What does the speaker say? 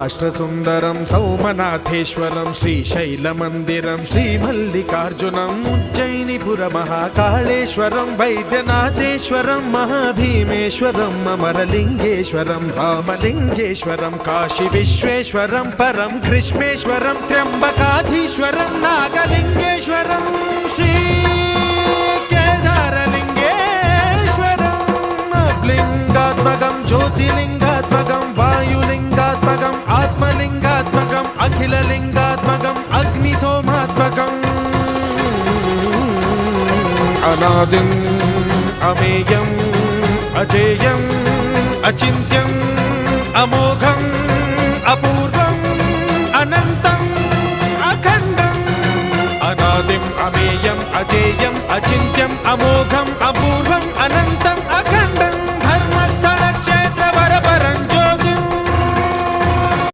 అష్టసుందరం సౌమనాథేశ్వరం శ్రీశైలమందిరం శ్రీమల్లికార్జునం ఉజ్జయినిపుర మహాకాళేశ్వరం వైద్యనాథేశ్వరం మహాభీమేశ్వరం అమరలింగేశ్వరం రామలింగేశ్వరం కాశీ విశ్వేశ్వరం పరం కృష్ణేశ్వరం త్ర్యంబకాధీశ్వరం నాగలింగేశ్వరం శ్రీ కేదారలింగేశ్వరం లింగాత్మకం జ్యోతిలింగాత్మకం వాయులింగాత్మకం ఆత్మలింగాత్మకం అఖిలలింగాత్మకం అగ్నిసోమాత్మకం అనాదిం అమేయం అజేయం అచింత్యం అమోఘం అపూర్వం అనంతం అఖండం అనాదిం అమేయం అజేయం అచింత్యం అమోఘం అపూర్వం